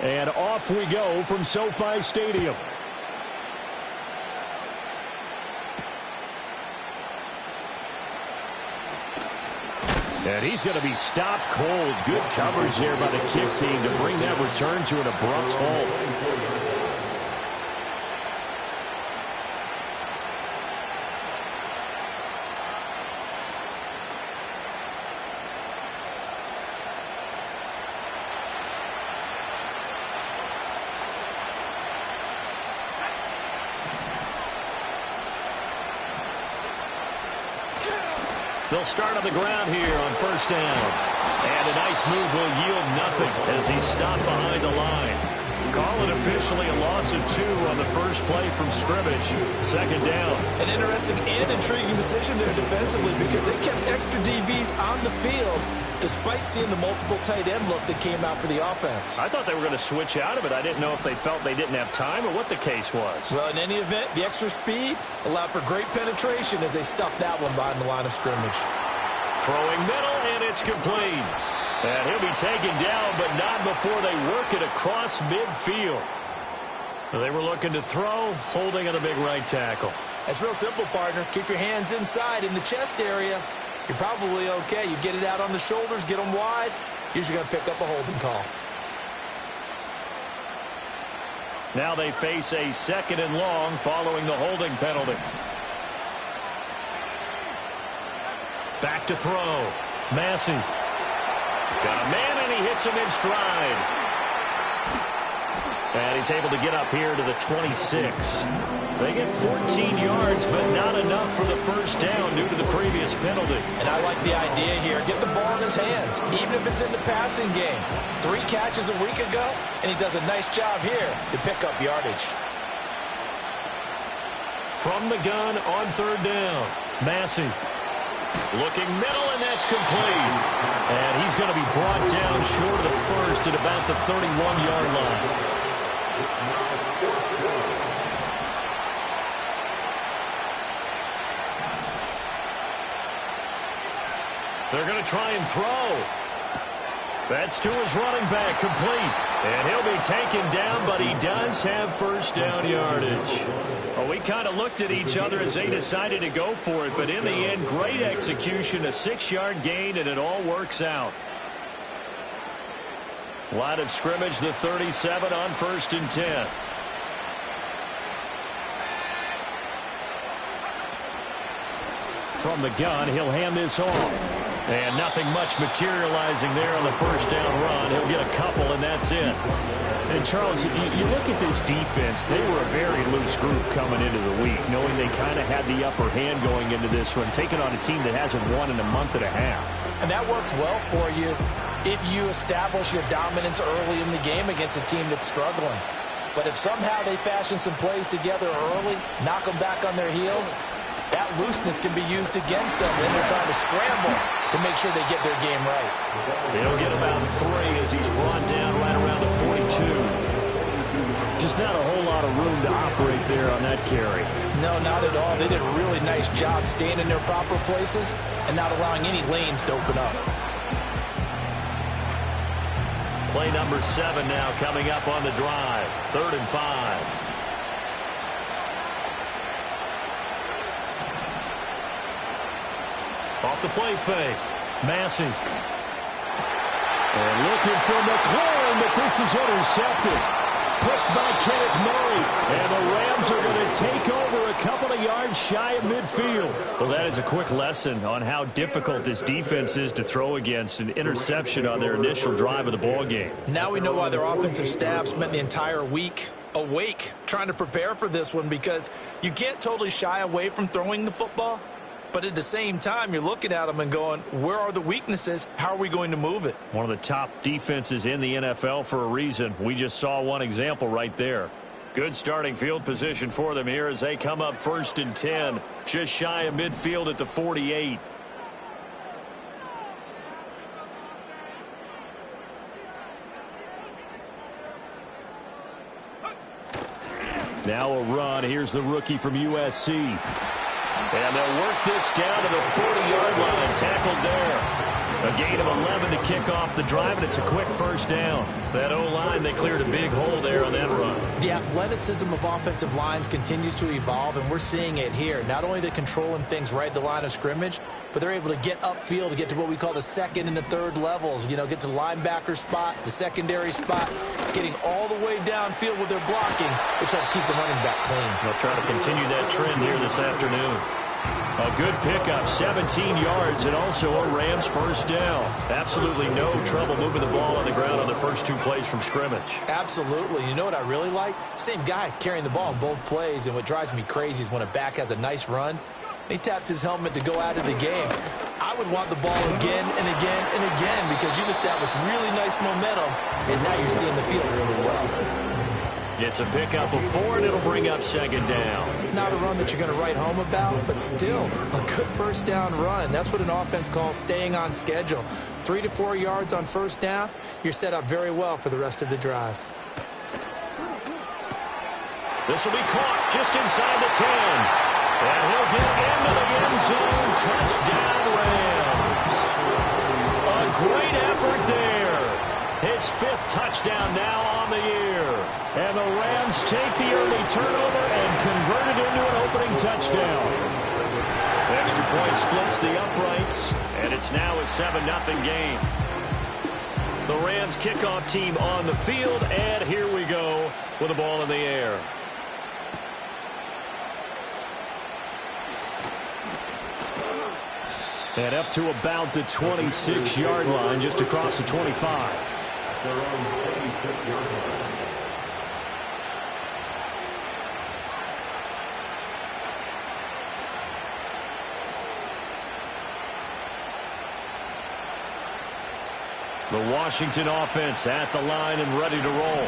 And off we go from SoFi Stadium. And he's going to be stopped cold. Good coverage there by the kick team to bring that return to an abrupt halt. They'll start on the ground here on first down. And a nice move will yield nothing as he's stopped behind the line. Call it officially a loss of 2 on the first play from scrimmage. Second down. An interesting and intriguing decision there defensively because they kept extra DBs on the field despite seeing the multiple tight end look that came out for the offense. I thought they were going to switch out of it. I didn't know if they felt they didn't have time or what the case was. Well, in any event, the extra speed allowed for great penetration as they stuffed that one behind the line of scrimmage. Throwing middle, and it's complete. And he'll be taken down, but not before they work it across midfield. They were looking to throw, holding on the big right tackle. That's real simple, partner. Keep your hands inside in the chest area. You're probably okay. You get it out on the shoulders, get them wide. Usually going to pick up a holding call. Now they face a 2nd and long following the holding penalty. Back to throw. Massey. Got a man, and he hits him in stride. And he's able to get up here to the 26. They get 14 yards, but not enough for the first down due to the previous penalty. And I like the idea here. Get the ball in his hands, even if it's in the passing game. 3 catches a week ago, and he does a nice job here to pick up yardage. From the gun on third down, Massey. Looking middle, and that's complete. And he's going to be brought down short of the first at about the 31-yard line. They're going to try and throw. That's to his running back, complete. And he'll be taken down, but he does have first down yardage. Well, we kind of looked at each other as they decided to go for it, but in the end, great execution, a 6-yard gain, and it all works out. Line of scrimmage, the 37 on 1st and 10. From the gun, he'll hand this off. And nothing much materializing there on the first down run. He'll get a couple, and that's it. And, Charles, you look at this defense, they were a very loose group coming into the week, knowing they kind of had the upper hand going into this one, taking on a team that hasn't won in a month and a half. And that works well for you if you establish your dominance early in the game against a team that's struggling. But if somehow they fashion some plays together early, knock them back on their heels, that looseness can be used against them. Then they're trying to scramble to make sure they get their game right. They'll get about 3 as he's brought down right around the 42. Just not a whole lot of room to operate there on that carry. No, not at all. They did a really nice job staying in their proper places and not allowing any lanes to open up. Play number 7 now coming up on the drive. 3rd and 5. Off the play fake. Massey. And looking for McLaurin, but this is intercepted. Picked by Kenneth Murray. And the Rams are going to take over a couple of yards shy of midfield. Well, that is a quick lesson on how difficult this defense is to throw against. An interception on their initial drive of the ballgame. Now we know why their offensive staff spent the entire week awake trying to prepare for this one, because you can't totally shy away from throwing the football. But at the same time, you're looking at them and going, where are the weaknesses? How are we going to move it? One of the top defenses in the NFL for a reason. We just saw one example right there. Good starting field position for them here as they come up 1st and 10. Just shy of midfield at the 48. Now a run. Here's the rookie from USC. And they'll work this down to the 40-yard line. Tackled there. A gain of 11 to kick off the drive, and it's a quick first down. That O-line, they cleared a big hole there on that run. The athleticism of offensive lines continues to evolve, and we're seeing it here. Not only are they controlling things right at the line of scrimmage, but they're able to get upfield to get to what we call the second and the third levels. You know, get to the linebacker spot, the secondary spot, getting all the way downfield with their blocking, which helps keep the running back clean. They'll try to continue that trend here this afternoon. A good pickup, 17 yards, and also a Rams first down. Absolutely no trouble moving the ball on the ground on the first 2 plays from scrimmage. Absolutely. You know what I really like? Same guy carrying the ball in both plays, and what drives me crazy is when a back has a nice run, he taps his helmet to go out of the game. I would want the ball again and again and again because you've established really nice momentum, and now you're seeing the field really well. It's a pickup of 4, and it'll bring up second down. Not a run that you're going to write home about, but still a good first down run. That's what an offense calls staying on schedule. 3 to 4 yards on first down, you're set up very well for the rest of the drive. This will be caught just inside the 10. And he'll get into the end zone. Touchdown, Rams. A great effort there. His 5th touchdown now on the year. And the Rams take the early turnover and convert it into an opening touchdown. Extra point splits the uprights, and it's now a 7-0 game. The Rams kickoff team on the field, and here we go with the ball in the air. And up to about the 26-yard line, just across the 25. They're on the 26-yard line. The Washington offense at the line and ready to roll.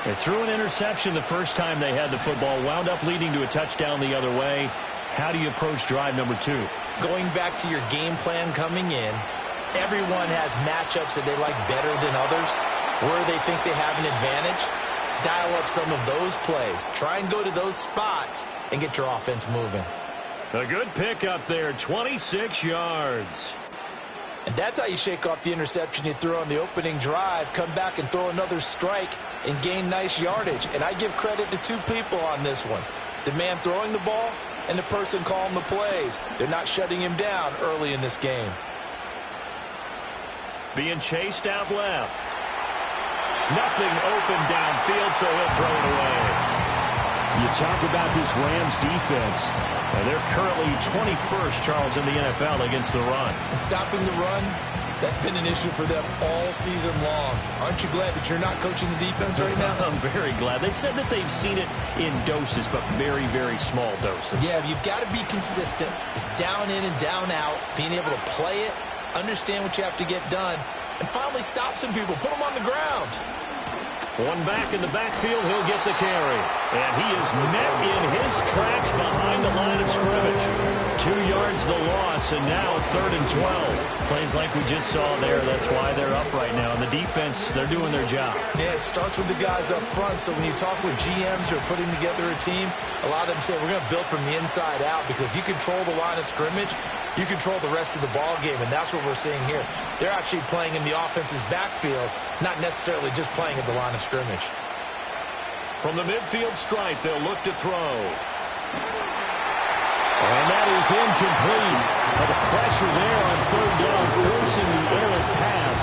They threw an interception the first time they had the football, wound up leading to a touchdown the other way. How do you approach drive number 2? Going back to your game plan coming in, everyone has matchups that they like better than others, where they think they have an advantage. Dial up some of those plays. Try and go to those spots and get your offense moving. A good pickup there, 26 yards. And that's how you shake off the interception you threw on the opening drive, come back and throw another strike and gain nice yardage. And I give credit to 2 people on this one. The man throwing the ball and the person calling the plays. They're not shutting him down early in this game. Being chased out left. Nothing open downfield, so he'll throw it away. You talk about this Rams defense, and they're currently 21st, Charles, in the NFL against the run. And stopping the run, that's been an issue for them all season long. Aren't you glad that you're not coaching the defense right now? I'm very glad. They said that they've seen it in doses, but very, very small doses. Yeah, you've got to be consistent. It's down in and down out, being able to play it, understand what you have to get done, and finally stop some people, put them on the ground. One back in the backfield, he'll get the carry. And he is met in his tracks behind the line of scrimmage. 2 yards the loss, and now 3rd and 12. Plays like we just saw there. That's why they're up right now. And the defense, they're doing their job. Yeah, it starts with the guys up front. So when you talk with GMs who are putting together a team, a lot of them say, we're going to build from the inside out. Because if you control the line of scrimmage, you control the rest of the ball game, and that's what we're seeing here. They're actually playing in the offense's backfield, not necessarily just playing at the line of scrimmage. From the midfield stripe, they'll look to throw. And that is incomplete. But the pressure there on 3rd down, forcing the errant pass.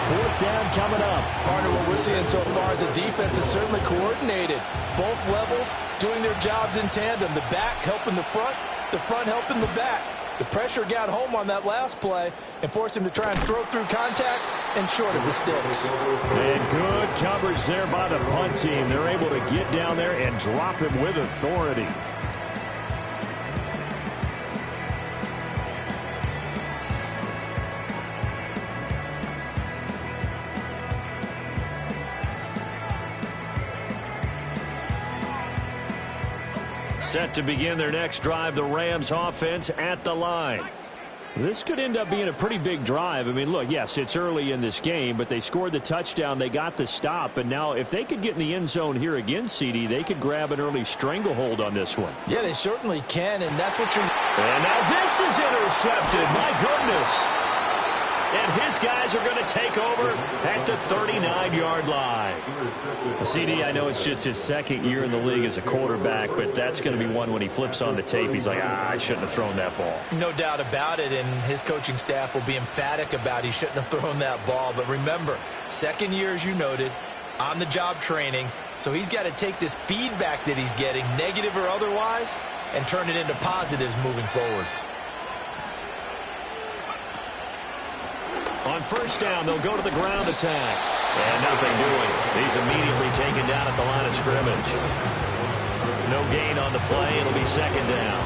4th down coming up. Partner, what we're seeing so far is the defense is certainly coordinated. Both levels doing their jobs in tandem. The back helping the front helping the back. The pressure got home on that last play and forced him to try and throw through contact and short of the sticks. And good coverage there by the punt team. They're able to get down there and drop him with authority. Set to begin their next drive, the Rams offense at the line. This could end up being a pretty big drive. I mean, look, yes, it's early in this game, but they scored the touchdown, they got the stop, and now if they could get in the end zone here again, CD, they could grab an early stranglehold on this one. Yeah, they certainly can, and that's what you're... And now this is intercepted. My goodness. and his guys are going to take over at the 39-yard line. CD, I know it's just his second year in the league as a quarterback, but that's going to be one when he flips on the tape. He's like, I shouldn't have thrown that ball. No doubt about it, and his coaching staff will be emphatic about he shouldn't have thrown that ball. But remember, second year, as you noted, on-the-job training, so he's got to take this feedback that he's getting, negative or otherwise, and turn it into positives moving forward. On first down, they'll go to the ground attack. And nothing doing. He's immediately taken down at the line of scrimmage. No gain on the play. It'll be second down.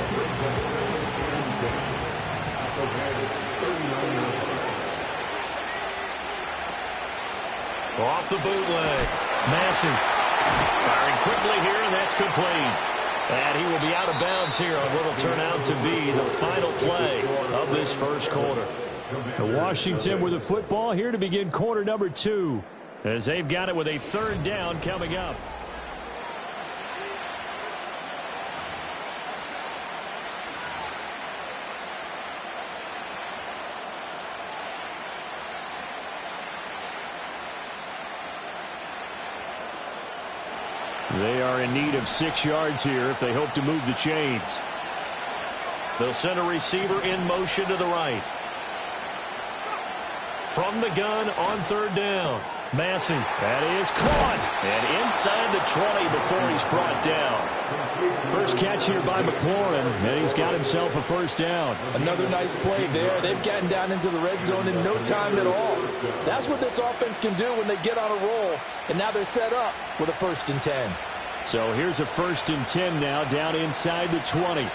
Off the bootleg. Massey firing quickly here, and that's complete. And he will be out of bounds here on what will turn out to be the final play of this first quarter. Washington with the football here to begin quarter number 2, as they've got it with a third down coming up. They are in need of 6 yards here if they hope to move the chains. They'll send a receiver in motion to the right. From the gun on third down. Massey, that is caught. And inside the 20 before he's brought down. First catch here by McLaurin, and he's got himself a first down. Another nice play there. They've gotten down into the red zone in no time at all. That's what this offense can do when they get on a roll. And now they're set up with a 1st and 10. So here's a 1st and 10 now down inside the 20.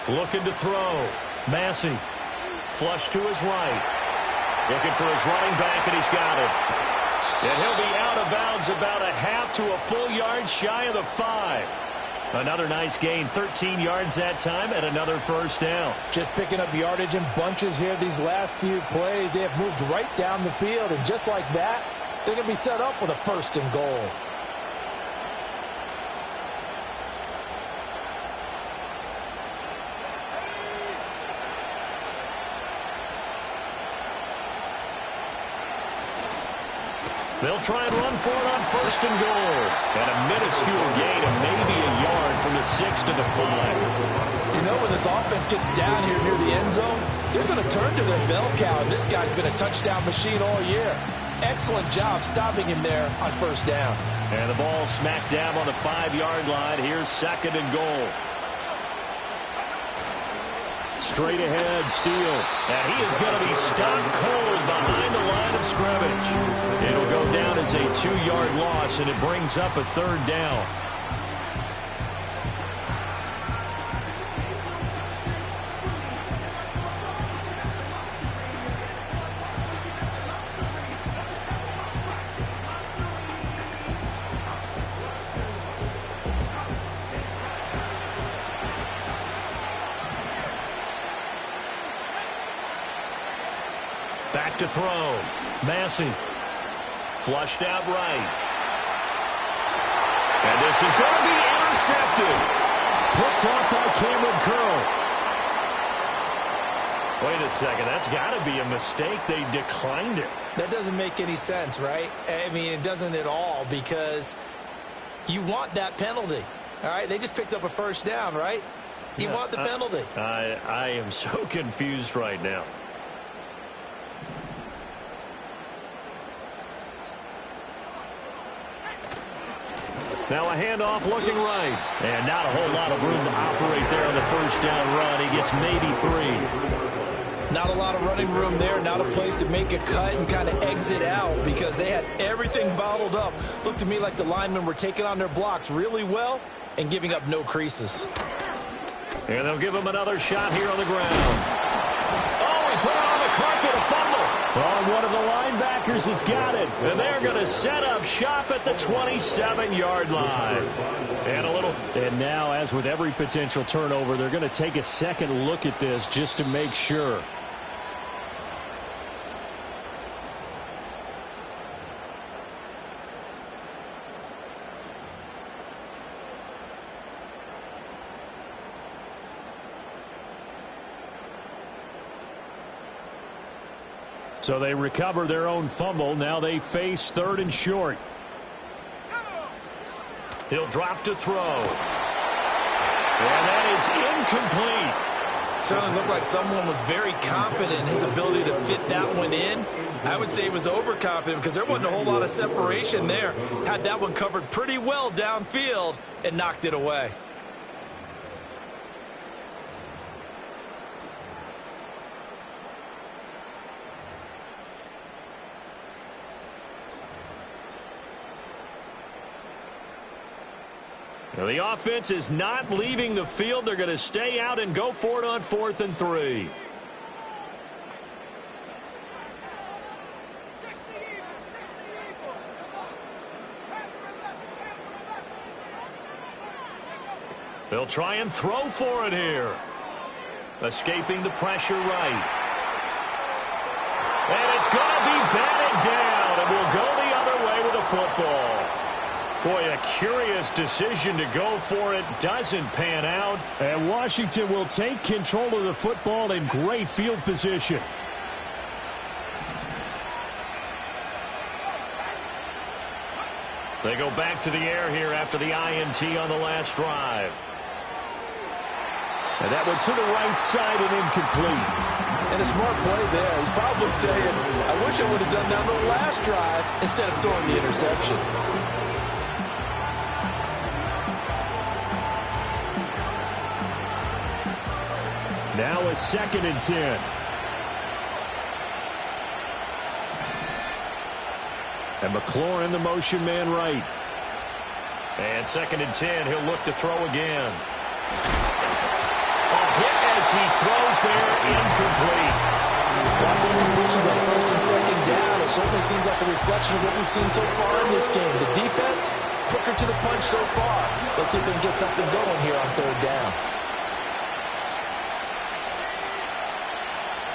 Looking to throw. Massey. Flush to his right. Looking for his running back, and he's got it. And he'll be out of bounds about a half to a full yard shy of the 5. Another nice gain, 13 yards that time, and another first down. Just picking up yardage in bunches here these last few plays. They have moved right down the field, and just like that, they're going to be set up with a 1st and goal. They'll try and run for it on 1st and goal. And a minuscule gain of maybe a yard from the 6 to the 5. You know, when this offense gets down here near the end zone, they're going to turn to their bell cow, and this guy's been a touchdown machine all year. Excellent job stopping him there on 1st down. And the ball smacked down on the 5-yard line. Here's 2nd and goal. Straight ahead, Steele. And he is going to be stopped cold behind the line of scrimmage. It'll go down as a 2-yard loss, and it brings up a 3rd down. Back to throw. Massey. Flushed out right. And this is going to be intercepted. Picked off by Cameron Curl. Wait a second. That's got to be a mistake. They declined it. That doesn't make any sense, right? I mean, it doesn't at all, because you want that penalty. All right? They just picked up a 1st down, right? You want the penalty. I am so confused right now. Now a handoff looking right. And not a whole lot of room to operate there on the 1st down run. He gets maybe 3. Not a lot of running room there. Not a place to make a cut and kind of exit out, because they had everything bottled up. Looked to me like the linemen were taking on their blocks really well and giving up no creases. And they'll give him another shot here on the ground. Oh, he put it on the carpet, a fumble. Oh, one of the linebackers has got it. And they're going to set up shop at the 27-yard line. And now, as with every potential turnover, they're going to take a second look at this just to make sure. So they recover their own fumble. Now they face 3rd and short. He'll drop to throw. And that is incomplete. Certainly looked like someone was very confident in his ability to fit that one in. I would say he was overconfident because there wasn't a whole lot of separation there. Had that one covered pretty well downfield and knocked it away. Now the offense is not leaving the field. They're going to stay out and go for it on 4th and 3. They'll try and throw for it here. Escaping the pressure right. And it's going to be batted down, and will go the other way with the football. Boy, a curious decision to go for it. Doesn't pan out. And Washington will take control of the football in great field position. They go back to the air here after the INT on the last drive. And that went to the right side and incomplete. And a smart play there. He's probably saying, I wish I would have done that on the last drive instead of throwing the interception. Now a 2nd and 10. And McLaurin, the motion man right. And 2nd and 10, he'll look to throw again. A hit as he throws there, incomplete. Lots of completions on 1st and 2nd down. It certainly seems like a reflection of what we've seen so far in this game. The defense, quicker to the punch so far. Let's see if they can get something going here on 3rd down.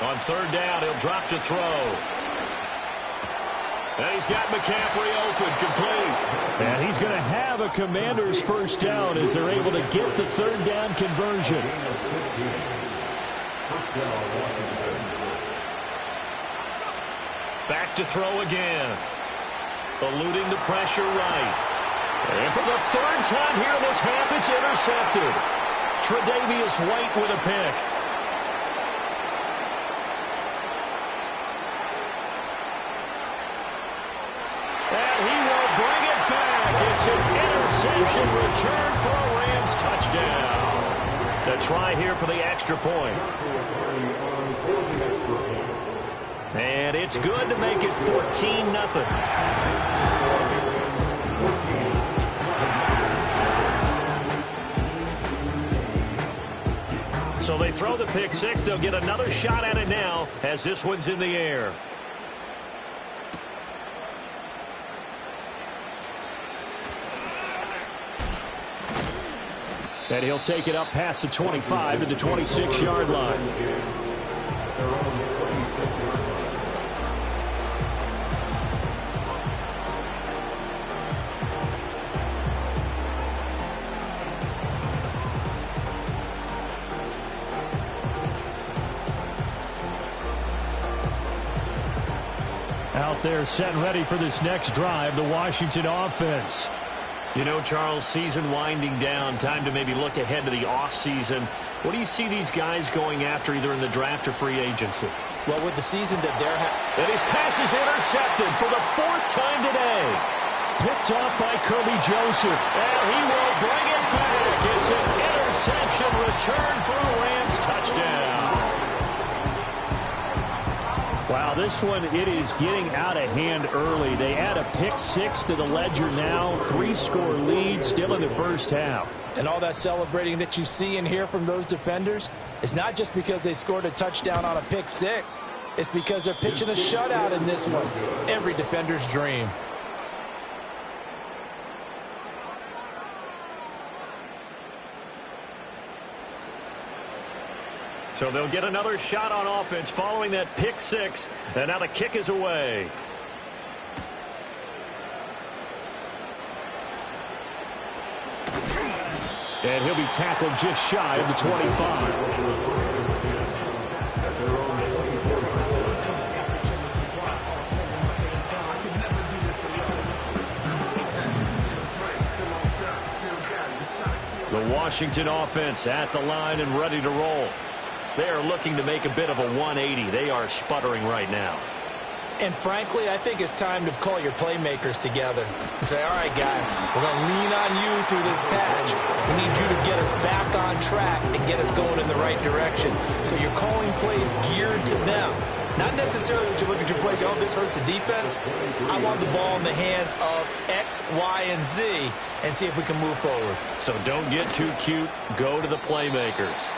On 3rd down, he'll drop to throw. And he's got McCaffrey open, complete. And he's going to have a Commander's 1st down as they're able to get the 3rd down conversion. Back to throw again. Eluding the pressure right. And for the 3rd time here in this half, it's intercepted. Tre'Davious White with a pick. It's an interception return for a Rams touchdown. To try here for the extra point. And it's good to make it 14-0. So they throw the pick 6. They'll get another shot at it now as this one's in the air. And he'll take it up past the 25 to the 26-yard line. Out there set and ready for this next drive, the Washington offense. You know, Charles, season winding down, time to maybe look ahead to the offseason. What do you see these guys going after either in the draft or free agency? Well, with the season that they're having. And his pass is intercepted for the 4th time today. Picked off by Kirby Joseph. And he will bring it back. It's an interception return for a Rams touchdown. Wow, this one, it is getting out of hand early. They add a pick 6 to the ledger now. 3-score lead still in the first half. And all that celebrating that you see and hear from those defenders is not just because they scored a touchdown on a pick 6. It's because they're pitching a shutout in this one. Every defender's dream. So they'll get another shot on offense following that pick 6. And now the kick is away. And he'll be tackled just shy of the 25. Washington offense at the line and ready to roll. They are looking to make a bit of a 180. They are sputtering right now. And frankly, I think it's time to call your playmakers together and say, all right, guys, we're going to lean on you through this patch. We need you to get us back on track and get us going in the right direction. So you're calling plays geared to them. Not necessarily when you look at your plays, oh, this hurts the defense. I want the ball in the hands of X, Y, and Z and see if we can move forward. So don't get too cute. Go to the playmakers.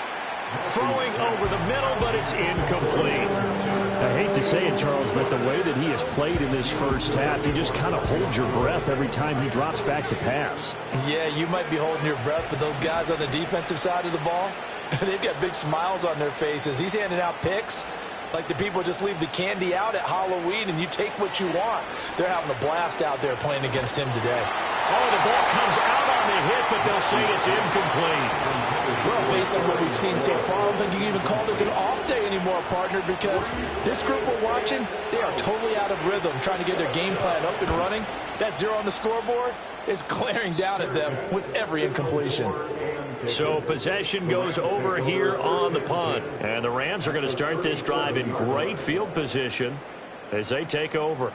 Throwing over the middle, but it's incomplete. I hate to say it, Charles, but the way that he has played in this first half, you just kind of hold your breath every time he drops back to pass. Yeah, you might be holding your breath, but those guys on the defensive side of the ball, they've got big smiles on their faces. He's handing out picks like the people just leave the candy out at Halloween and you take what you want. They're having a blast out there playing against him today. Oh, the ball comes out on the hit, but they'll say it's incomplete. Well, based on what we've seen so far, I don't think you can even call this an off day anymore, partner, because this group we're watching, they are totally out of rhythm, trying to get their game plan up and running. That 0 on the scoreboard is glaring down at them with every incompletion. So possession goes over here on the punt. And the Rams are going to start this drive in great field position as they take over.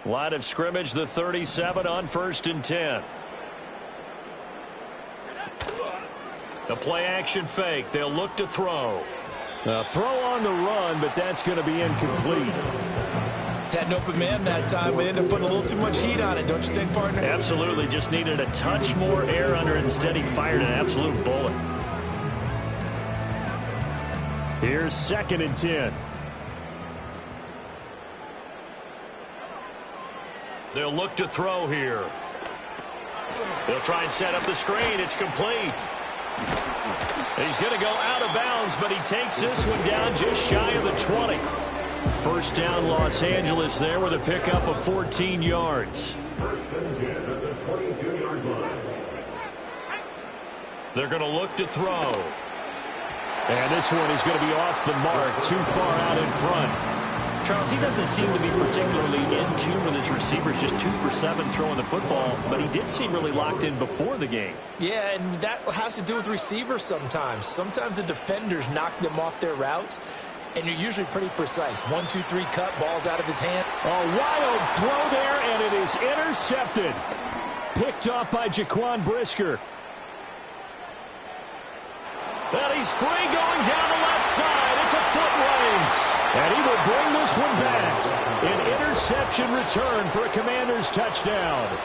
Line of scrimmage, the 37 on 1st and 10. The play action fake. They'll look to throw. A throw on the run, but that's going to be incomplete. Had an open man that time, but ended up putting a little too much heat on it, don't you think, partner? Absolutely. Just needed a touch more air under it. Instead, he fired an absolute bullet. Here's 2nd and 10. They'll look to throw here. They'll try and set up the screen. It's complete. He's going to go out of bounds, but he takes this one down just shy of the 20. First down, Los Angeles there with a pickup of 14 yards. They're going to look to throw. And this one is going to be off the mark, too far out in front. Charles, he doesn't seem to be particularly in tune with his receivers, just 2 for 7 throwing the football, but he did seem really locked in before the game. Yeah, and that has to do with receivers sometimes. Sometimes the defenders knock them off their routes, and you're usually pretty precise. 1, 2, 3 cut, ball's out of his hand. A wild throw there, and it is intercepted. Picked off by Jaquan Brisker. And he's free going down the left side. It's a foot race. And he will bring this one back. An interception return for a Commanders touchdown.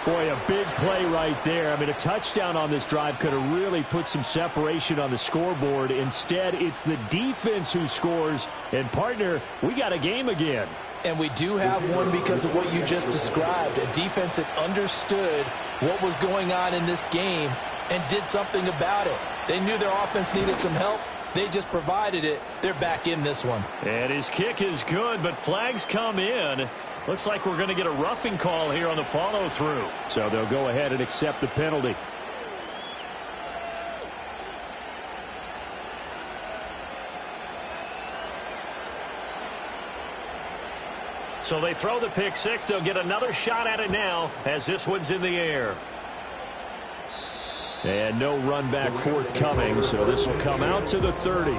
Boy, a big play right there. I mean, a touchdown on this drive could have really put some separation on the scoreboard. Instead, it's the defense who scores. And, partner, we got a game again. And we do have one because of what you just described. A defense that understood what was going on in this game and did something about it. They knew their offense needed some help. They just provided it. They're back in this one. And his kick is good, but flags come in. Looks like we're going to get a roughing call here on the follow-through. So they'll go ahead and accept the penalty. So they throw the pick six. They'll get another shot at it now as this one's in the air. And no run back forthcoming, so this will come out to the 30.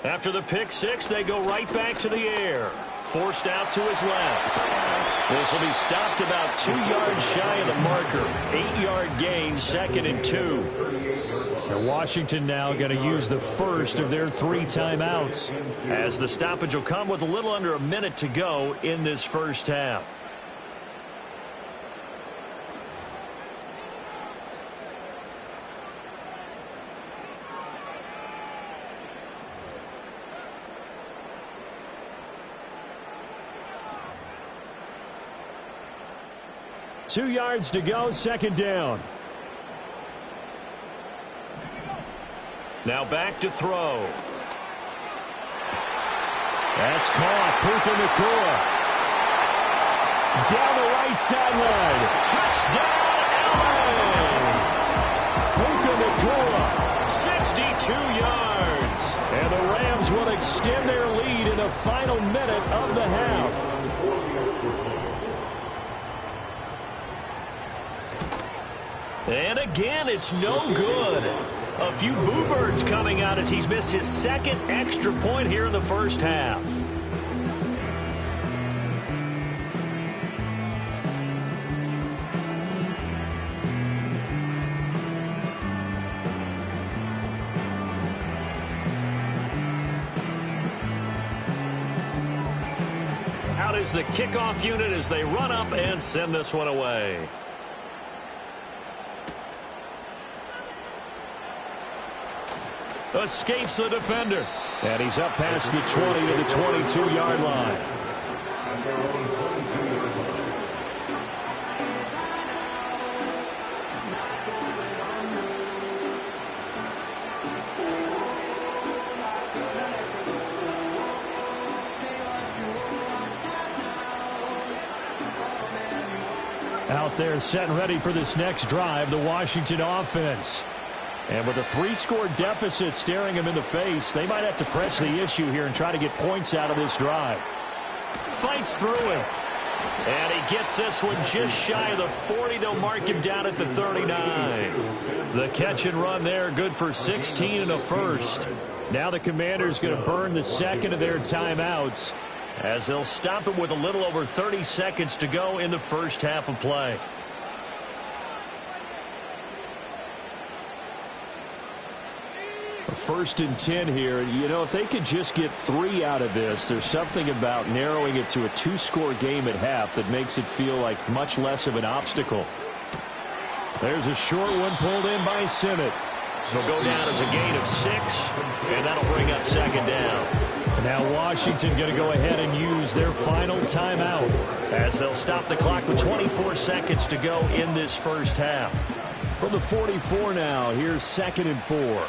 After the pick six, they go right back to the air. Forced out to his left. This will be stopped about 2 yards shy of the marker. 8-yard gain, 2nd and 2. And Washington now going to use the first of their 3 timeouts. As the stoppage will come with a little under a minute to go in this first half. 2 yards to go, second down. Now back to throw. That's caught. Puka Nacua. Down the right sideline. Touchdown, LA! Puka Nacua, 62 yards. And the Rams will extend their lead in the final minute of the half. And again, it's no good. A few boo birds coming out as he's missed his second extra point here in the first half. Out is the kickoff unit as they run up and send this one away. Escapes the defender. And he's up past the 20 to the 22-yard line. Out there set and ready for this next drive, the Washington offense. And with a 3-score deficit staring him in the face, they might have to press the issue here and try to get points out of this drive. Fights through him. And he gets this one just shy of the 40. They'll mark him down at the 39. The catch and run there, good for 16 and a first. Now the Commanders going to burn the second of their timeouts, as they'll stop it with a little over 30 seconds to go in the first half of play. First and 10 here. You know, if they could just get 3 out of this, there's something about narrowing it to a 2-score game at half that makes it feel like much less of an obstacle. There's a short one pulled in by Simmett. He'll go down as a gain of 6, and that'll bring up second down. Now Washington going to go ahead and use their final timeout, as they'll stop the clock with 24 seconds to go in this first half. From the 44 now, here's 2nd and 4.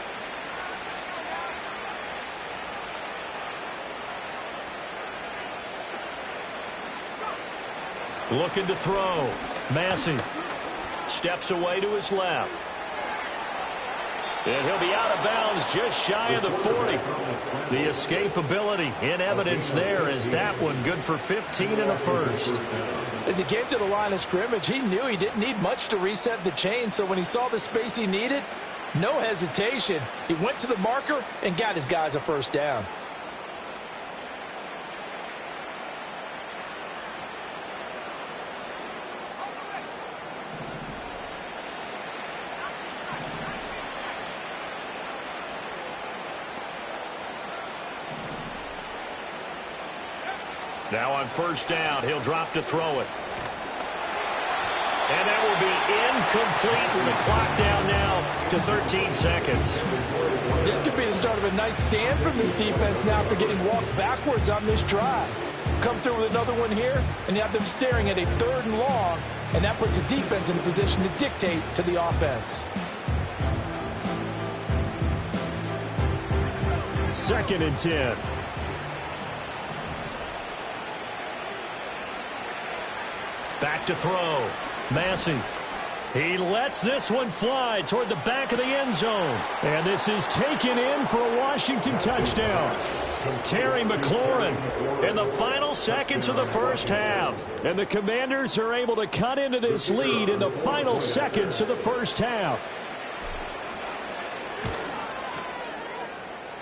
Looking to throw. Massey steps away to his left. And he'll be out of bounds just shy of the 40. The escapability in evidence there as that one good for 15 and a first. As he came to the line of scrimmage, he knew he didn't need much to reset the chain. So when he saw the space he needed, no hesitation. He went to the marker and got his guys a first down. Now on first down, he'll drop to throw it. And that will be incomplete with the clock down now to 13 seconds. This could be the start of a nice stand from this defense now after getting walked backwards on this drive. Come through with another one here, and you have them staring at a 3rd and long, and that puts the defense in a position to dictate to the offense. 2nd and 10. Back to throw. Massey. He lets this one fly toward the back of the end zone. And this is taken in for a Washington touchdown. Terry McLaurin in the final seconds of the first half. And the Commanders are able to cut into this lead in the final seconds of the first half.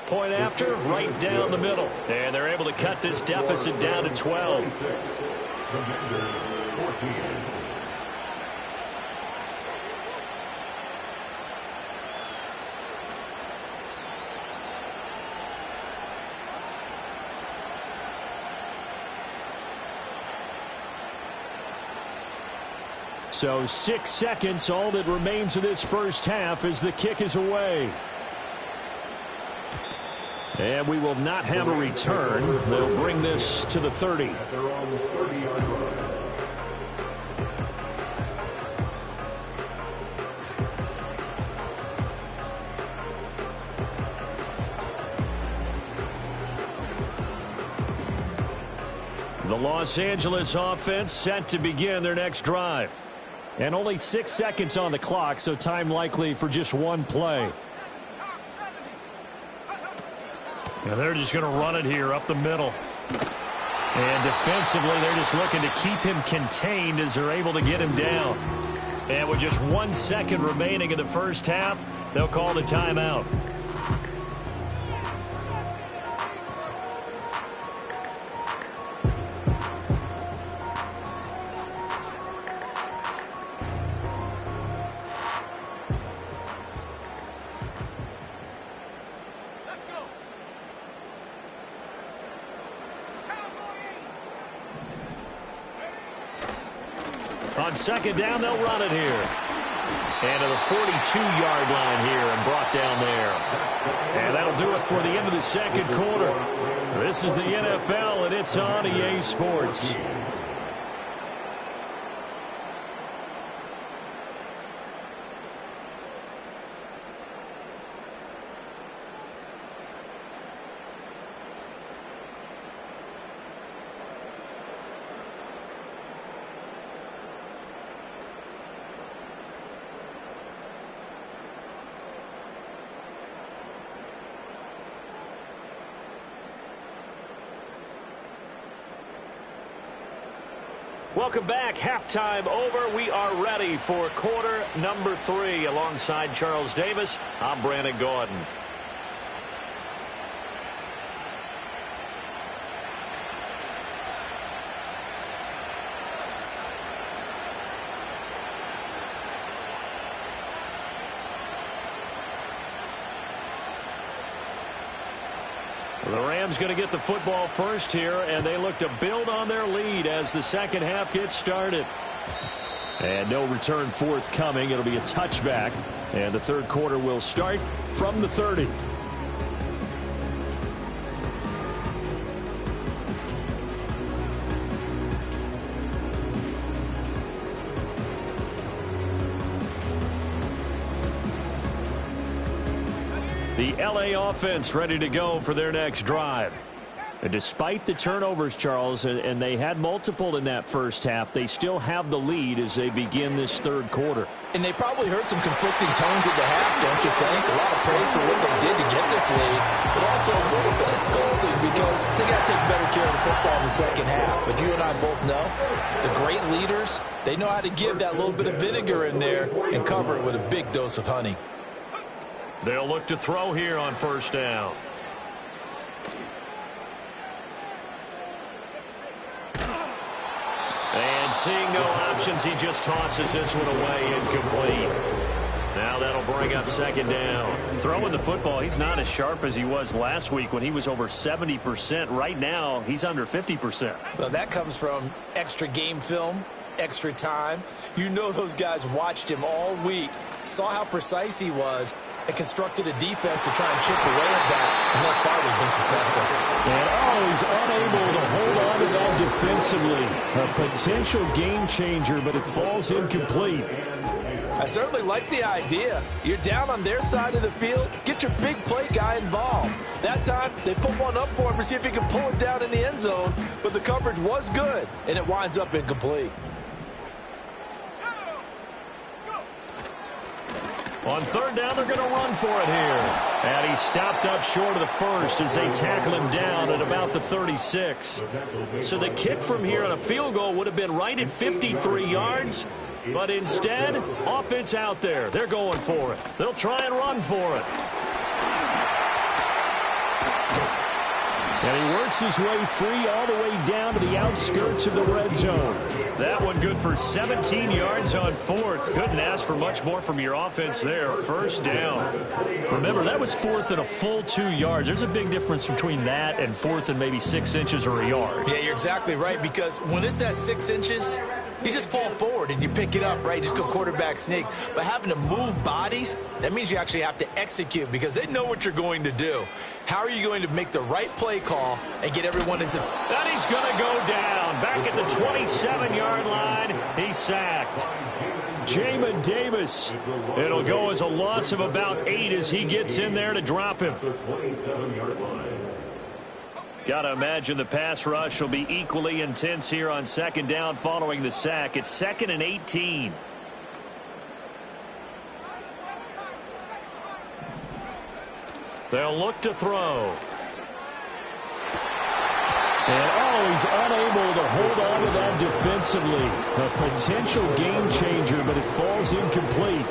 Point after, right down the middle. And they're able to cut this deficit down to 12. So 6 seconds, all that remains of this first half as the kick is away. And we will not have a return. They'll bring this to the 30. The Los Angeles offense set to begin their next drive. And only 6 seconds on the clock, so time likely for just one play. And they're just going to run it here up the middle. And defensively, they're just looking to keep him contained as they're able to get him down. And with just 1 second remaining in the first half, they'll call the timeout. On second down, they'll run it here. And to the 42-yard line here and brought down there. And that'll do it for the end of the second quarter. This is the NFL, and it's on EA Sports. Welcome back. Halftime over. We are ready for quarter number 3. Alongside Charles Davis, I'm Brandon Gordon. The Rams going to get the football first here, and they look to build on their lead as the second half gets started. And no return forthcoming. It'll be a touchback, and the third quarter will start from the 30. The LA offense ready to go for their next drive. And despite the turnovers, Charles, and they had multiple in that first half, they still have the lead as they begin this third quarter. And they probably heard some conflicting tones at the half, don't you think? A lot of praise for what they did to get this lead, but also a little bit of scolding because they got to take better care of the football in the second half. But you and I both know the great leaders, they know how to give that little bit of vinegar in there and cover it with a big dose of honey. They'll look to throw here on first down. And seeing no options, he just tosses this one away, incomplete. Now that'll bring up second down. Throwing the football, he's not as sharp as he was last week when he was over 70%. Right now, he's under 50%. Well, that comes from extra game film, extra time. You know those guys watched him all week, saw how precise he was, and constructed a defense to try and chip away at that, and thus far they've been successful. And always unable to hold on to that defensively. A potential game changer, but it falls incomplete. I certainly like the idea. You're down on their side of the field. Get your big play guy involved. That time, they put one up for him to see if he can pull it down in the end zone, but the coverage was good, and it winds up incomplete. On third down, they're going to run for it here. And he stopped up short of the first as they tackle him down at about the 36. So the kick from here on a field goal would have been right at 53 yards. But instead, offense out there. They're going for it. They'll try and run for it. And he works his way free all the way down to the outskirts of the red zone. That one good for 17 yards on fourth. Couldn't ask for much more from your offense there. First down. Remember, that was fourth and a full 2 yards. There's a big difference between that and fourth and maybe 6 inches or a yard. Yeah, you're exactly right, because when it's at 6 inches, you just fall forward and you pick it up, right? Just go quarterback sneak. But having to move bodies, that means you actually have to execute because they know what you're going to do. How are you going to make the right play call and get everyone into... And he's going to go down. Back at the 27-yard line, he's sacked. Jamin Davis. It'll go as a loss of about 8 as he gets in there to drop him. Got to imagine the pass rush will be equally intense here on second down following the sack. It's 2nd and 18. They'll look to throw. And, he's unable to hold on to that defensively. A potential game changer, but it falls incomplete.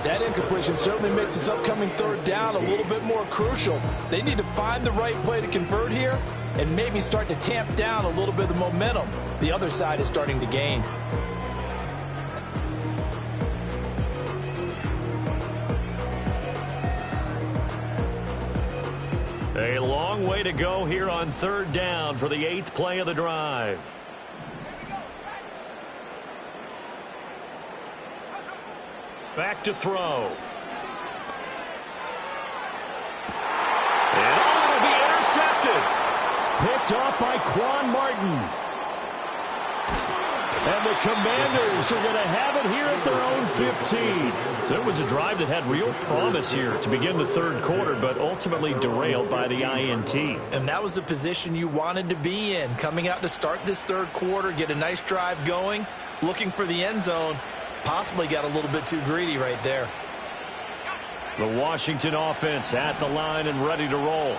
That incompletion certainly makes this upcoming third down a little bit more crucial. They need to find the right play to convert here and maybe start to tamp down a little bit of the momentum the other side is starting to gain. A long way to go here on third down for the 8th play of the drive. Back to throw. And it'll be intercepted. Picked off by Quan Martin. And the Commanders are going to have it here at their own 15. So it was a drive that had real promise here to begin the third quarter, but ultimately derailed by the INT. And that was the position you wanted to be in, coming out to start this third quarter, get a nice drive going, looking for the end zone. Possibly got a little bit too greedy right there. The Washington offense at the line and ready to roll.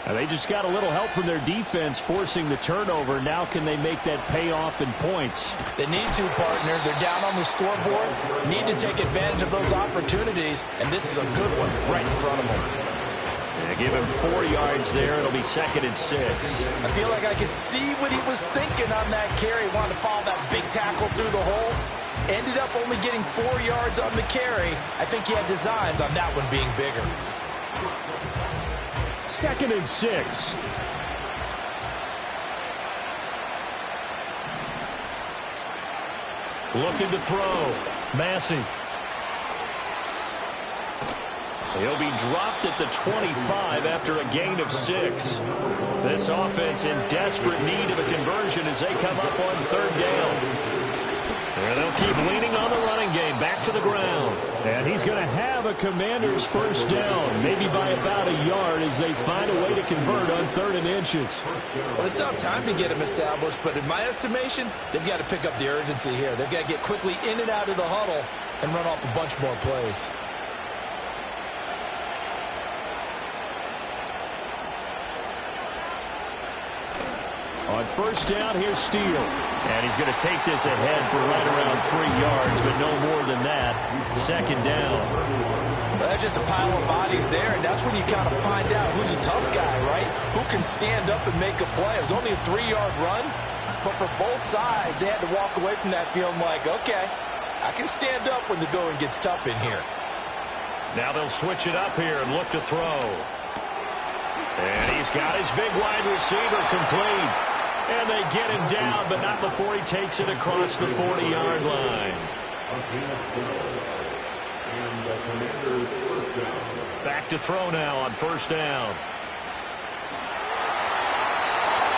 And they just got a little help from their defense forcing the turnover. Now can they make that pay off in points? They need to, partner. They're down on the scoreboard. Need to take advantage of those opportunities. And this is a good one right in front of them. Yeah, give him 4 yards there. It'll be 2nd and 6. I feel like I could see what he was thinking on that carry. Wanted to follow that big tackle through the hole. Ended up only getting 4 yards on the carry. I think he had designs on that one being bigger. 2nd and 6. Looking to throw. Massey. He'll be dropped at the 25 after a gain of 6. This offense in desperate need of a conversion as they come up on third down. And they'll keep leaning on the running game. Back to the ground. And he's going to have a Commander's first down, maybe by about a yard as they find a way to convert on 3rd and inches. Well, they still have time to get him established, but in my estimation, they've got to pick up the urgency here. They've got to get quickly in and out of the huddle and run off a bunch more plays. On first down, here's Steele. And he's going to take this ahead for right around 3 yards, but no more than that. 2nd down. Well, that's just a pile of bodies there, and that's when you kind of find out who's a tough guy, right? Who can stand up and make a play. It was only a 3-yard run, but for both sides, they had to walk away from that feeling like, okay, I can stand up when the going gets tough in here. Now they'll switch it up here and look to throw. And he's got his big wide receiver complete. And they get him down, but not before he takes it across the 40-yard line. Back to throw now on first down.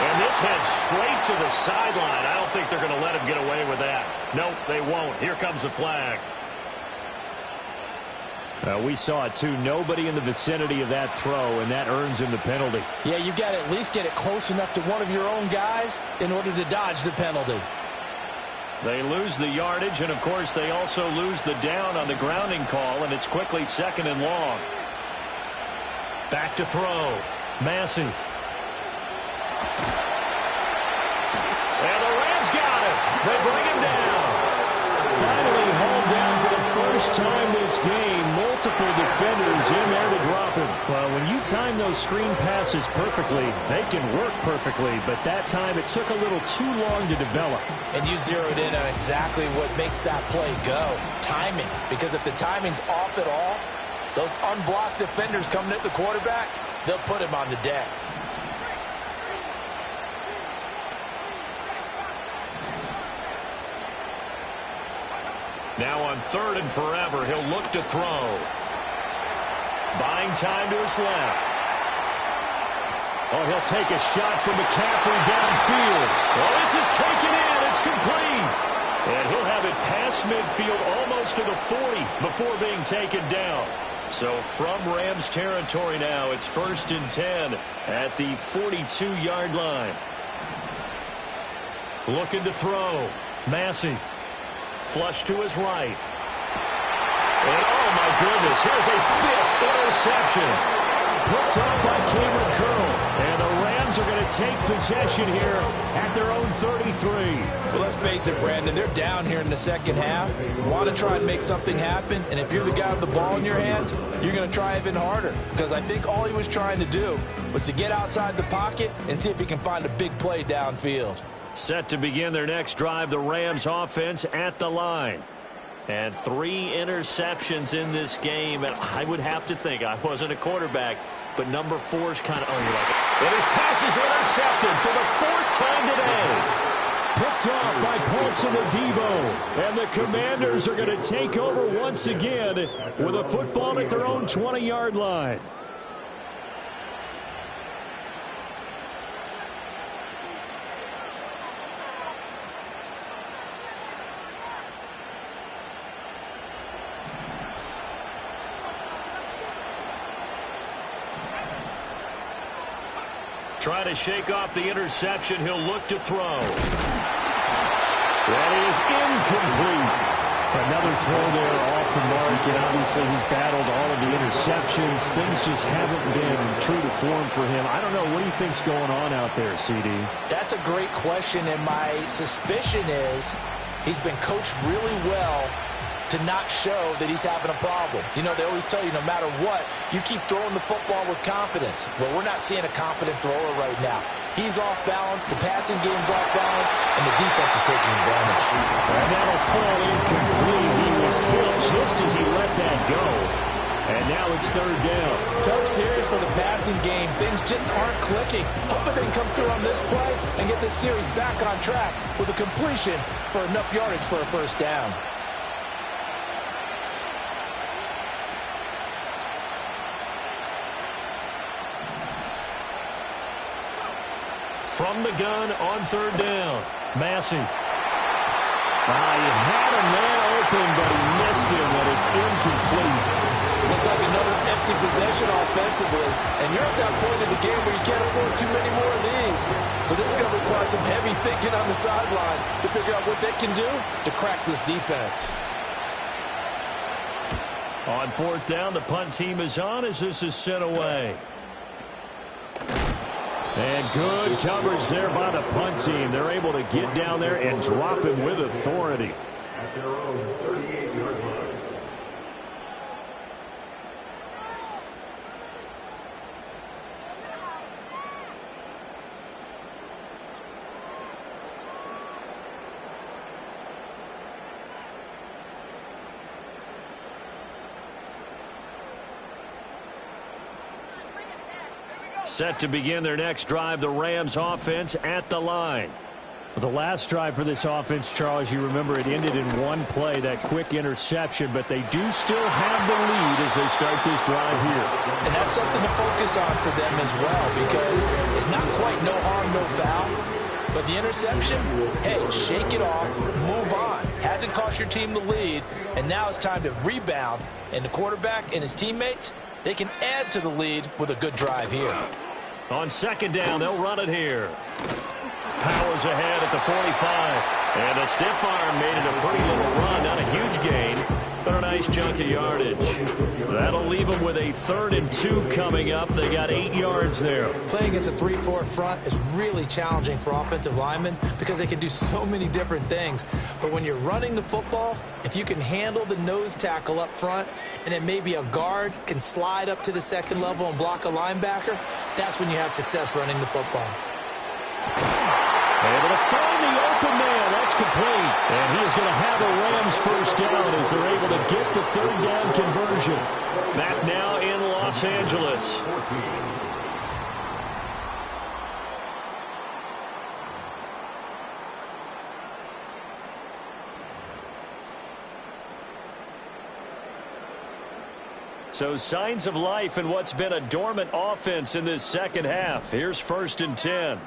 And this heads straight to the sideline. I don't think they're going to let him get away with that. Nope, they won't. Here comes the flag. We saw it, too. Nobody in the vicinity of that throw, and that earns him the penalty. Yeah, you've got to at least get it close enough to one of your own guys in order to dodge the penalty. They lose the yardage, and, of course, they also lose the down on the grounding call, and it's quickly 2nd and long. Back to throw. Massey. And the Rams got him. They bring him down. Finally hauled down for the first time this game. Multiple defenders in there to drop him. Well, when you time those screen passes perfectly, they can work perfectly, but that time it took a little too long to develop. And you zeroed in on exactly what makes that play go. Timing. Because if the timing's off at all, those unblocked defenders coming at the quarterback, they'll put him on the deck. Now on 3rd and forever, he'll look to throw. Buying time to his left. Oh, he'll take a shot from McCaffrey downfield. Well, this is taken in. It's complete. And he'll have it past midfield almost to the 40 before being taken down. So from Rams territory now, it's 1st and 10 at the 42-yard line. Looking to throw. Massey. Flush to his right. And oh my goodness, here's a 5th interception. Picked up by Cameron Curl. And the Rams are going to take possession here at their own 33. Well, let's face it, Brandon, they're down here in the second half. Want to try and make something happen, and if you're the guy with the ball in your hands, you're going to try even harder, because I think all he was trying to do was to get outside the pocket and see if he can find a big play downfield. Set to begin their next drive, the Rams offense at the line. And 3 interceptions in this game. And I would have to think, I wasn't a quarterback, but number 4's kind of, oh, you like it. And his pass is intercepted for the 4th time today. Picked up by Paulson Adebo. And the Commanders are going to take over once again with a football at their own 20-yard line. Trying to shake off the interception. He'll look to throw. That is incomplete. Another throw there off the mark, and obviously he's battled all of the interceptions. Things just haven't been true to form for him. I don't know. What do you think's going on out there, CD? That's a great question, and my suspicion is he's been coached really well to not show that he's having a problem. You know, they always tell you no matter what, you keep throwing the football with confidence. Well, we're not seeing a confident thrower right now. He's off balance, the passing game's off balance, and the defense is taking advantage. And that'll fall incomplete. He was hit just as he let that go. And now it's 3rd down. Tough series for the passing game. Things just aren't clicking. Hoping they can come through on this play and get this series back on track with a completion for enough yardage for a 1st down. From the gun on 3rd down. Massey. He had a man open, but he missed him, and it's incomplete. Looks like another empty possession offensively. And you're at that point in the game where you can't afford too many more of these. So this is going to require some heavy thinking on the sideline to figure out what they can do to crack this defense. On 4th down, the punt team is on as this is sent away. And good coverage there by the punt team. They're able to get down there and drop him with authority. At their own 38-yard line. Set to begin their next drive, the Rams offense at the line. The last drive for this offense, Charles, you remember it ended in one play, that quick interception, but they do still have the lead as they start this drive here. And that's something to focus on for them as well, because it's not quite no harm, no foul. But the interception, hey, shake it off, move on. Hasn't cost your team the lead, and now it's time to rebound. And the quarterback and his teammates, they can add to the lead with a good drive here. On 2nd down, they'll run it here. Powers ahead at the 45. And a stiff arm made it a pretty little run. Not a huge gain, but a nice chunk of yardage. That'll leave them with a 3rd and 2 coming up. They got 8 yards there. Playing against a 3-4 front is really challenging for offensive linemen because they can do so many different things. But when you're running the football, if you can handle the nose tackle up front, and then maybe a guard can slide up to the 2nd level and block a linebacker, that's when you have success running the football. Able to find the open man. That's complete. And he is going to have a Rams 1st down as they're able to get the 3rd down conversion. Back now in Los Angeles. So signs of life in what's been a dormant offense in this second half. Here's 1st and 10.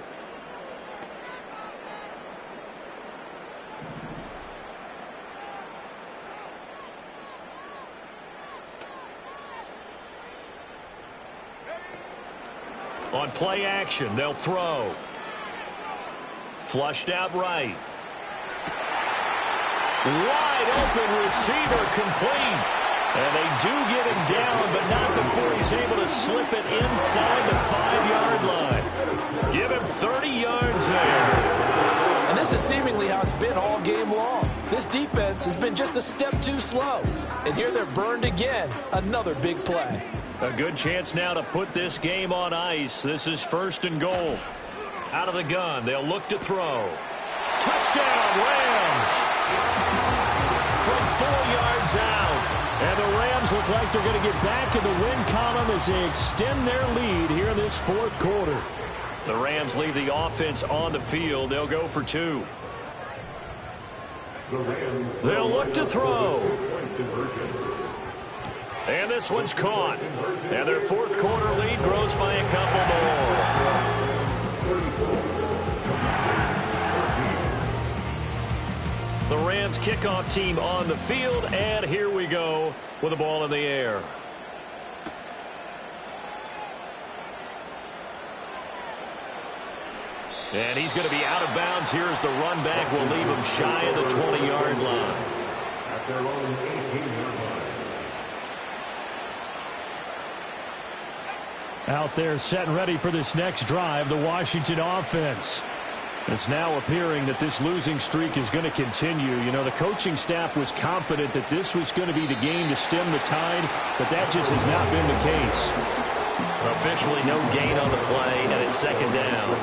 On play action, they'll throw. Flushed out right. Wide open receiver complete. And they do get him down, but not before he's able to slip it inside the 5-yard line. Give him 30 yards there. And this is seemingly how it's been all game long. This defense has been just a step too slow. And here they're burned again. Another big play. A good chance now to put this game on ice. This is 1st and goal. Out of the gun, they'll look to throw. Touchdown, Rams! From 4 yards out. And the Rams look like they're going to get back in the win column as they extend their lead here in this 4th quarter. The Rams leave the offense on the field. They'll go for 2. They'll look to throw. And this one's caught. And their 4th quarter lead grows by a couple more. The Rams kickoff team on the field, and here we go with the ball in the air. And he's going to be out of bounds here as the run back will leave him shy of the 20-yard line. At their own 18-yard line. Out there set and ready for this next drive, the Washington offense. It's now appearing that this losing streak is going to continue. You know, the coaching staff was confident that this was going to be the game to stem the tide, but that just has not been the case. Officially no gain on the play, and it's 2nd down.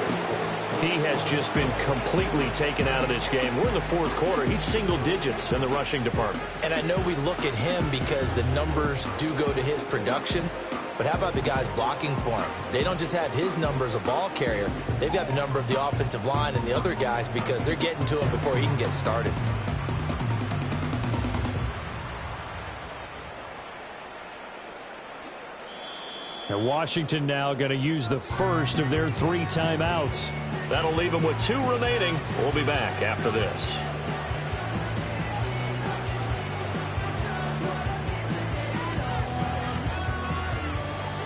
He has just been completely taken out of this game. We're in the 4th quarter. He's single digits in the rushing department. And I know we look at him because the numbers do go to his production. But how about the guys blocking for him? They don't just have his number as a ball carrier. They've got the number of the offensive line and the other guys because they're getting to him before he can get started. And Washington now going to use the first of their 3 timeouts. That'll leave them with 2 remaining. We'll be back after this.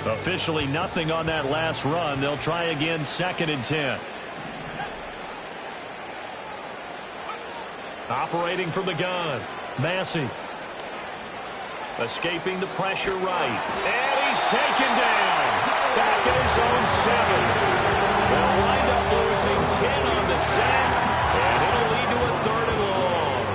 Officially nothing on that last run. They'll try again, 2nd and 10. Operating from the gun. Massey. Escaping the pressure right. And he's taken down. Back at his own 7. They'll wind up losing 10 on the sack. And it'll lead to a 3rd and long.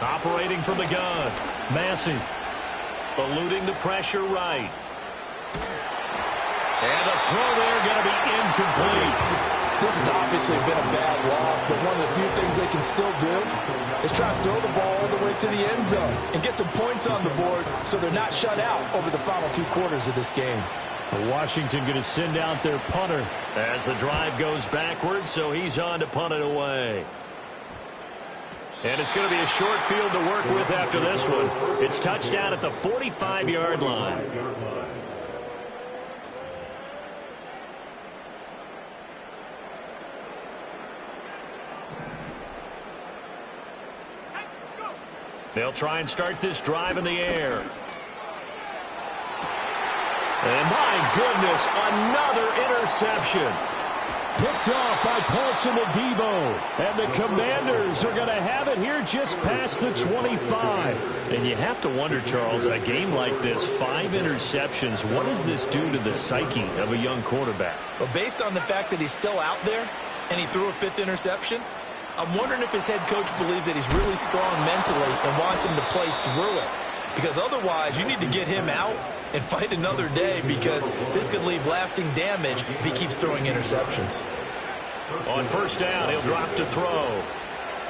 Operating from the gun. Massey. Eluding the pressure right. And the throw there going to be incomplete. This has obviously been a bad loss, but one of the few things they can still do is try to throw the ball all the way to the end zone and get some points on the board so they're not shut out over the final 2 quarters of this game. Washington going to send out their punter. As the drive goes backwards, so he's on to punt it away. And it's going to be a short field to work with after this one. It's touchdown at the 45-yard line. They'll try and start this drive in the air. And my goodness, another interception. Picked off by Paulson Adebo. And the Commanders are going to have it here just past the 25. And you have to wonder, Charles, a game like this, 5 interceptions, what does this do to the psyche of a young quarterback? But based on the fact that he's still out there and he threw a 5th interception, I'm wondering if his head coach believes that he's really strong mentally and wants him to play through it. Because otherwise, you need to get him out and fight another day because this could leave lasting damage if he keeps throwing interceptions. On 1st down, he'll drop to throw.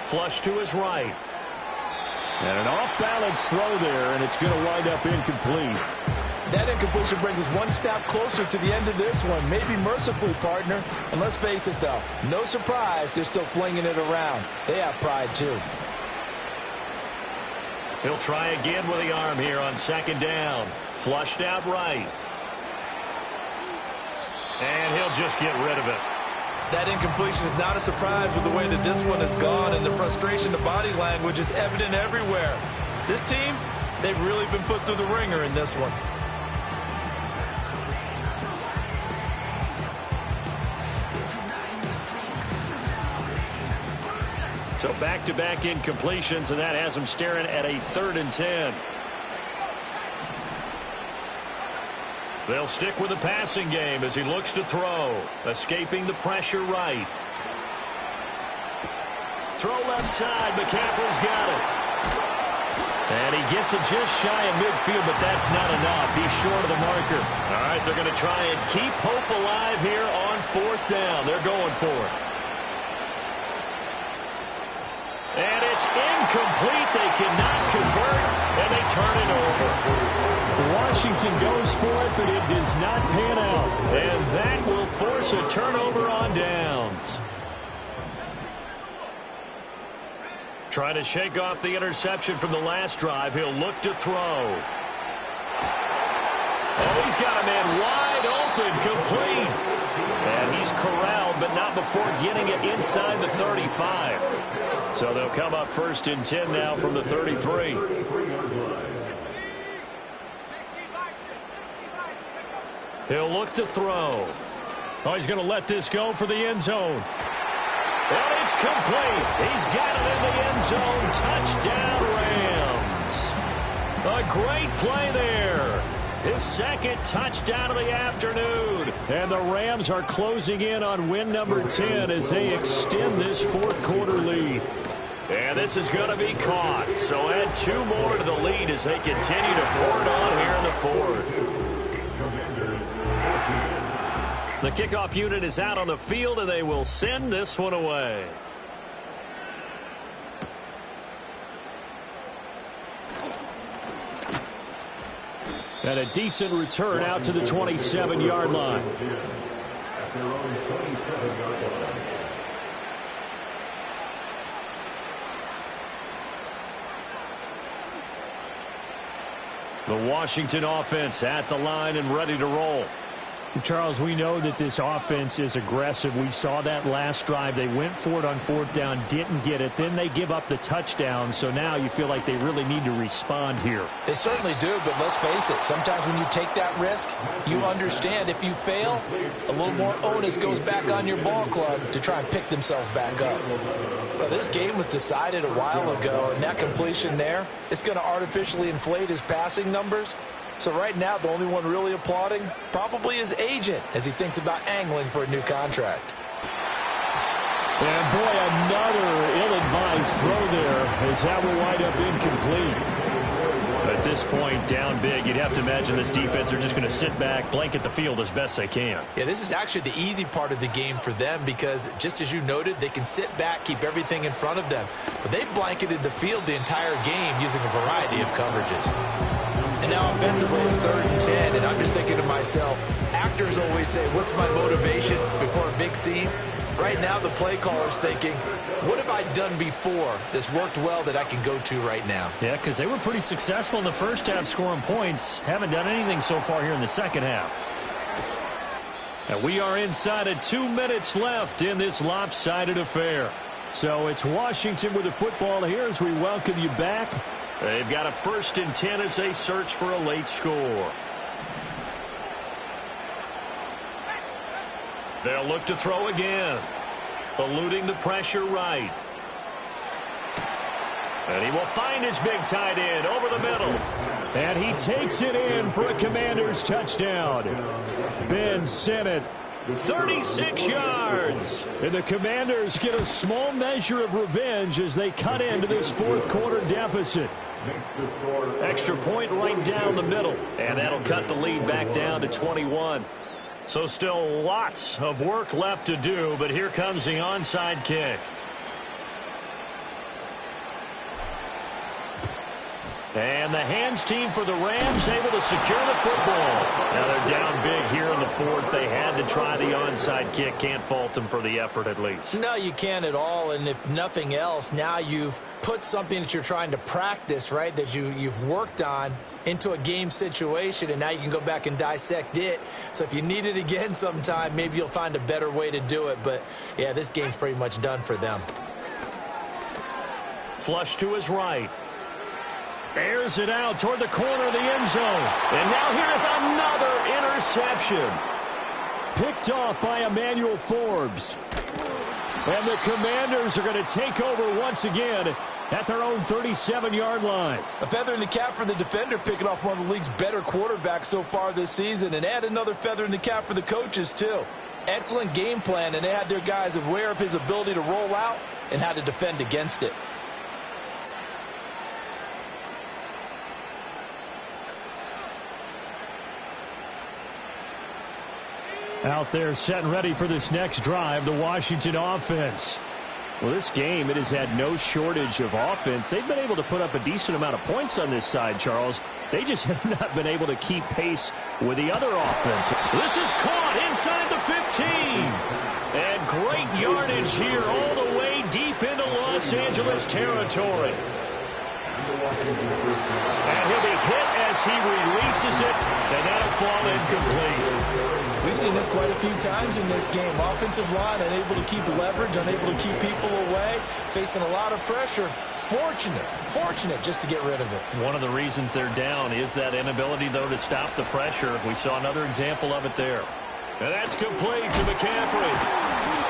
Flush to his right. And an off-balance throw there, and it's going to wind up incomplete. That incompletion brings us 1 step closer to the end of this one. Maybe mercifully, partner. And let's face it, though, no surprise they're still flinging it around. They have pride, too. He'll try again with the arm here on 2nd down. Flushed out right. And he'll just get rid of it. That incompletion is not a surprise with the way that this one has gone, and the frustration, the body language is evident everywhere. This team, they've really been put through the ringer in this one. So back-to-back incompletions, and that has him staring at a 3rd and 10. They'll stick with the passing game as he looks to throw. Escaping the pressure right. Throw left side. McCaffrey's got it. And he gets it just shy of midfield, but that's not enough. He's short of the marker. All right, they're going to try and keep hope alive here on 4th down. They're going for it. And it's incomplete. They cannot convert, and they turn it over. Washington goes for it, but it does not pan out. And that will force a turnover on downs. Trying to shake off the interception from the last drive. He'll look to throw. Oh, he's got a man wide open, complete. And he's corralled, but not before getting it inside the 35. So they'll come up 1st and 10 now from the 33. He'll look to throw. Oh, he's going to let this go for the end zone. And it's complete. He's got it in the end zone. Touchdown, Rams. A great play there. His 2nd touchdown of the afternoon. And the Rams are closing in on win number 10 as they extend this 4th quarter lead. And this is going to be caught. So add 2 more to the lead as they continue to pour it on here in the 4th. The kickoff unit is out on the field, and they will send this one away. And a decent return out to the 27-yard line. The Washington offense at the line and ready to roll. Charles, we know that this offense is aggressive. We saw that last drive. They went for it on 4th down, didn't get it. Then they give up the touchdown. So now you feel like they really need to respond here. They certainly do, but let's face it. Sometimes when you take that risk, you understand if you fail, a little more onus goes back on your ball club to try and pick themselves back up. Well, this game was decided a while ago, and that completion there is going to artificially inflate his passing numbers. So right now, the only one really applauding probably his agent as he thinks about angling for a new contract. And boy, another ill-advised throw there as that will wind up incomplete. At this point, down big, you'd have to imagine this defense are just going to sit back, blanket the field as best they can. Yeah, this is actually the easy part of the game for them because, just as you noted, they can sit back, keep everything in front of them. But they've blanketed the field the entire game using a variety of coverages. And now offensively it's 3rd and 10, and I'm just thinking to myself, actors always say, what's my motivation before a big scene? Right now the play caller's thinking, what have I done before that's worked well that I can go to right now? Yeah, because they were pretty successful in the first half scoring points. Haven't done anything so far here in the second half. And we are inside of 2 minutes left in this lopsided affair. So it's Washington with the football here as we welcome you back. They've got a 1st and 10 as they search for a late score. They'll look to throw again. Eluding the pressure right. And he will find his big tight end over the middle. And he takes it in for a Commanders touchdown. Ben Sinnott. 36 yards. And the Commanders get a small measure of revenge as they cut into this 4th quarter deficit. Extra point right down the middle. And that'll cut the lead back down to 21. So still lots of work left to do, but here comes the onside kick. And the hands team for the Rams able to secure the football. Now they're down big here in the fourth. They had to try the onside kick. Can't fault them for the effort at least. No, you can't at all. And if nothing else, now you've put something that you're trying to practice, right, that you've worked on into a game situation, and now you can go back and dissect it. So if you need it again sometime, maybe you'll find a better way to do it. But, yeah, this game's pretty much done for them. Flush to his right. Airs it out toward the corner of the end zone. And now here's another interception. Picked off by Emmanuel Forbes. And the Commanders are going to take over once again at their own 37-yard line. A feather in the cap for the defender, picking off one of the league's better quarterbacks so far this season. And add another feather in the cap for the coaches, too. Excellent game plan, and they had their guys aware of his ability to roll out and how to defend against it. Out there set and ready for this next drive, the Washington offense. Well, this game, it has had no shortage of offense. They've been able to put up a decent amount of points on this side, Charles. They just have not been able to keep pace with the other offense. This is caught inside the 15. And great yardage here all the way deep into Los Angeles territory. And he'll be hit as he releases it, and that'll fall incomplete. We've seen this quite a few times in this game. Offensive line unable to keep leverage, unable to keep people away, facing a lot of pressure. Fortunate just to get rid of it. One of the reasons they're down is that inability, though, to stop the pressure. We saw another example of it there. And that's complete to McCaffrey.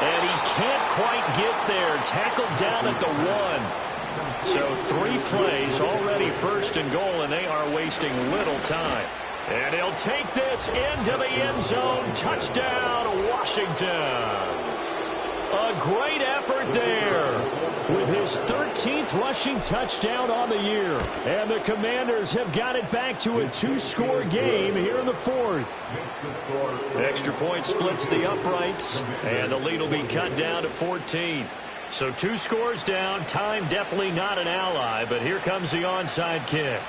And he can't quite get there. Tackled down at the 1. So 3 plays already first and goal, and they are wasting little time. And he'll take this into the end zone. Touchdown, Washington. A great effort there. With his 13th rushing touchdown on the year. And the Commanders have got it back to a 2-score game here in the fourth. Extra point splits the uprights. And the lead will be cut down to 14. So 2 scores down. Time definitely not an ally. But here comes the onside kick.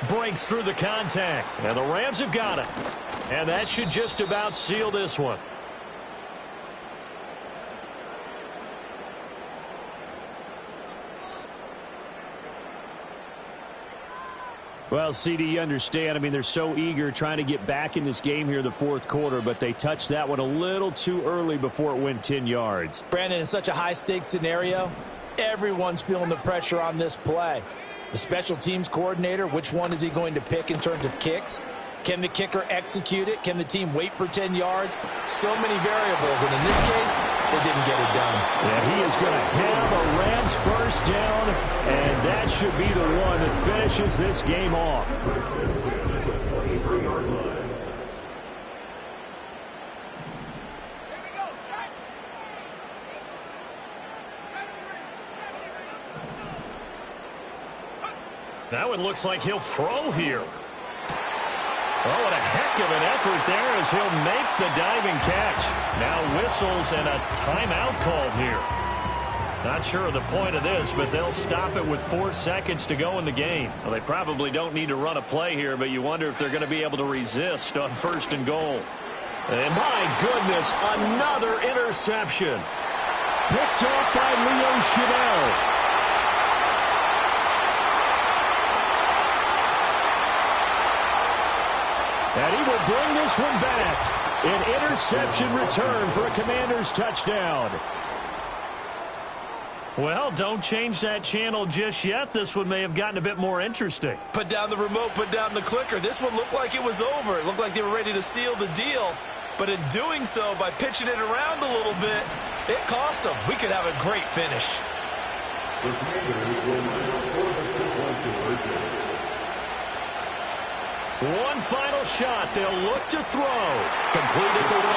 Breaks through the contact. And the Rams have got it. And that should just about seal this one. Well, CD, you understand. I mean, they're so eager trying to get back in this game here in the fourth quarter, but they touched that one a little too early before it went 10 yards. Brandon, in such a high-stakes scenario, everyone's feeling the pressure on this play. The special teams coordinator, which one is he going to pick in terms of kicks? Can the kicker execute it? Can the team wait for 10 yards? So many variables, and in this case, they didn't get it done. And he is going to have a Rams first down, and that should be the one that finishes this game off. That one looks like he'll throw here. Oh, what a heck of an effort there as he'll make the diving catch. Now whistles and a timeout called here. Not sure of the point of this, but they'll stop it with 4 seconds to go in the game. Well, they probably don't need to run a play here, but you wonder if they're going to be able to resist on first and goal. And my goodness, another interception. Picked off by Leo Chenal. And he will bring this one back. An interception return for a Commanders touchdown. Well, don't change that channel just yet. This one may have gotten a bit more interesting. Put down the remote, put down the clicker. This one looked like it was over. It looked like they were ready to seal the deal. But in doing so, by pitching it around a little bit, it cost them. We could have a great finish. The Commanders will now score the 2-point conversion. One final shot. They'll look to throw. Completed the 1.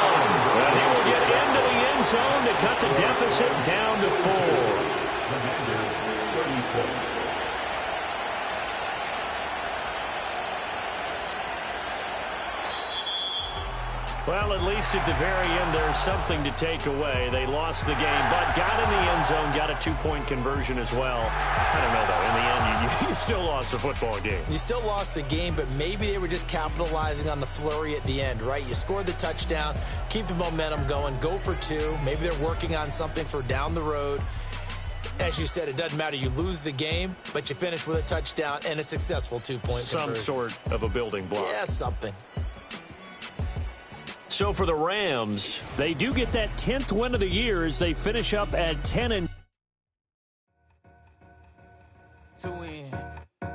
And he will get into the end zone to cut the deficit down to 4. Commanders 36. Well, at least at the very end, there's something to take away. They lost the game, but got in the end zone, got a 2-point conversion as well. I don't know, though. In the end, you still lost the football game. You still lost the game, but maybe they were just capitalizing on the flurry at the end, right? You scored the touchdown, keep the momentum going, go for 2. Maybe they're working on something for down the road. As you said, it doesn't matter. You lose the game, but you finish with a touchdown and a successful 2-point conversion. Some sort of a building block. Yeah, something. So for the Rams, they do get that 10th win of the year as they finish up at 10-. To win.